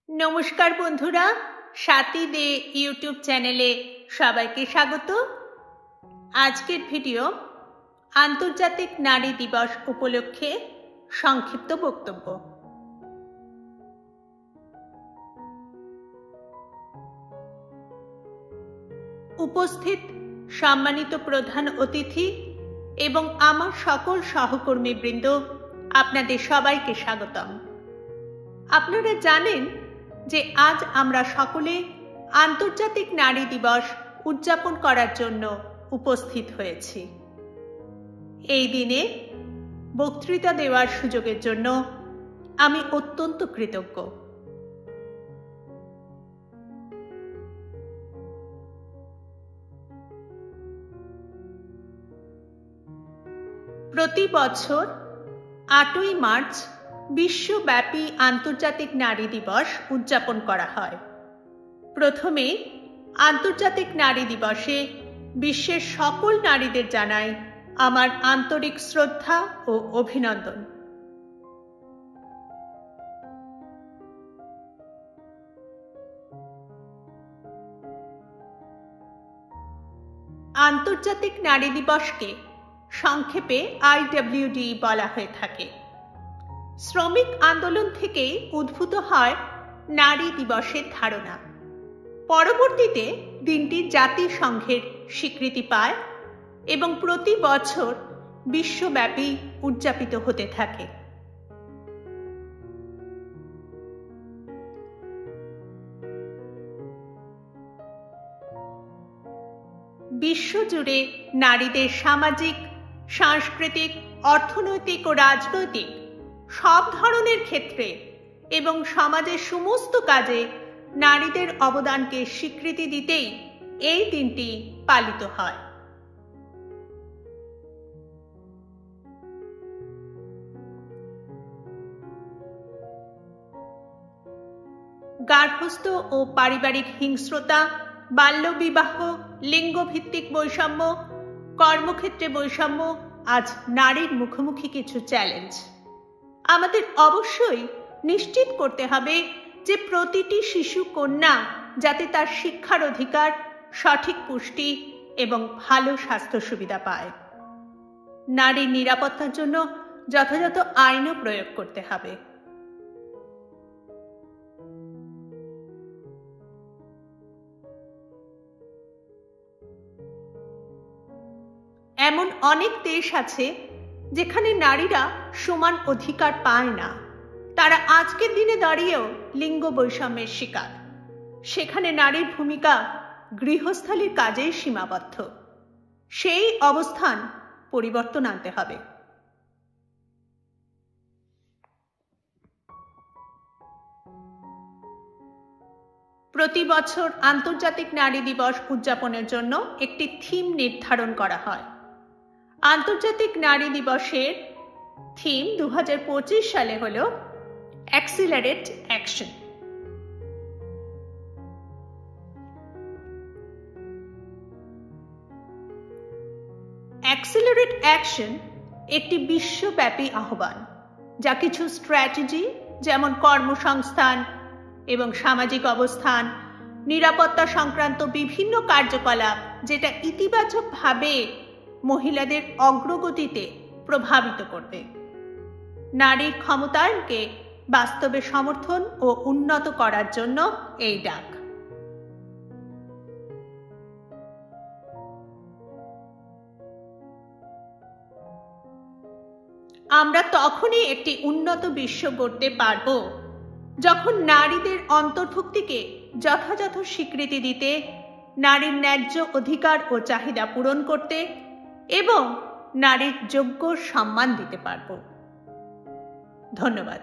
নমস্কার বন্ধুরা, স্বাতী দে ইউটিউব চ্যানেলে সবাইকে স্বাগত। আজকের ভিডিও আন্তর্জাতিক নারী দিবস উপলক্ষে সংক্ষিপ্ত বক্তব্য। উপস্থিত সম্মানিত প্রধান অতিথি এবং আমার সকল সহকর্মীবৃন্দ, আপনাদের সবাইকে স্বাগতম। আপনারা জানেন যে আজ আমরা সকলে আন্তর্জাতিক নারী দিবস উদযাপন করার জন্য উপস্থিত হয়েছি। এই দিনে বক্তৃতা দেওয়ার সুযোগের জন্য আমি অত্যন্ত কৃতজ্ঞ। প্রতি বছর 8ই মার্চ বিশ্বব্যাপী আন্তর্জাতিক নারী দিবস উদযাপন করা হয়। প্রথমে আন্তর্জাতিক নারী দিবসে বিশ্বের সকল নারীদের জানাই আমার আন্তরিক শ্রদ্ধা ও অভিনন্দন। আন্তর্জাতিক নারী দিবসকে সংক্ষেপে IWD বলা হয়ে থাকে। শ্রমিক আন্দোলন থেকেই উদ্ভূত হয় নারী দিবসের ধারণা। পরবর্তীতে দিনটি জাতিসংঘের স্বীকৃতি পায় এবং প্রতি বছর বিশ্বব্যাপী উদযাপিত হতে থাকে। বিশ্বজুড়ে নারীদের সামাজিক, সাংস্কৃতিক, অর্থনৈতিক ও রাজনৈতিক সব ধরনের ক্ষেত্রে এবং সমাজের সমস্ত কাজে নারীদের অবদানকে স্বীকৃতি দিতেই এই দিনটি পালিত হয়। গার্হস্থ্য ও পারিবারিক হিংস্রতা, বাল্যবিবাহ, লিঙ্গভিত্তিক বৈষম্য, কর্মক্ষেত্রে বৈষম্য আজ নারীর মুখোমুখি কিছু চ্যালেঞ্জ। আমাদের অবশ্যই নিশ্চিত করতে হবে যে প্রতিটি শিশু কন্যা যাতে তার শিক্ষার অধিকার, সঠিক পুষ্টি এবং ভালো স্বাস্থ্য সুবিধা পায়। নারীর নিরাপত্তার জন্য যথাযথ আইনও প্রয়োগ করতে হবে। এমন অনেক দেশ আছে যেখানে নারীরা সমান অধিকার পায় না। তারা আজকের দিনে দাঁড়িয়েও লিঙ্গ বৈষম্যের শিকার। সেখানে নারীর ভূমিকা গৃহস্থালির কাজেই সীমাবদ্ধ। সেই অবস্থান পরিবর্তন আনতে হবে। প্রতি বছর আন্তর্জাতিক নারী দিবস উদযাপনের জন্য একটি থিম নির্ধারণ করা হয়। আন্তর্জাতিক নারী দিবসের থিম 2025 সালে হল অ্যাক্সিলারেট অ্যাকশন। অ্যাক্সিলারেট অ্যাকশন একটি বিশ্বব্যাপী আহ্বান, যা কিছু স্ট্র্যাটেজি যেমন কর্মসংস্থান এবং সামাজিক অবস্থান, নিরাপত্তা সংক্রান্ত বিভিন্ন কার্যকলাপ যেটা ইতিবাচকভাবে মহিলাদের অগ্রগতিতে প্রভাবিত করবে। নারীর ক্ষমতায়নকে বাস্তবে সমর্থন ও উন্নত করার জন্য এই ডাক। আমরা তখনই একটি উন্নত বিশ্ব গড়তে পারব যখন নারীদের অন্তর্ভুক্তিকে যথাযথ স্বীকৃতি দিতে, নারীর ন্যায্য অধিকার ও চাহিদা পূরণ করতে এবং নারীর যোগ্য সম্মান দিতে পারব। ধন্যবাদ।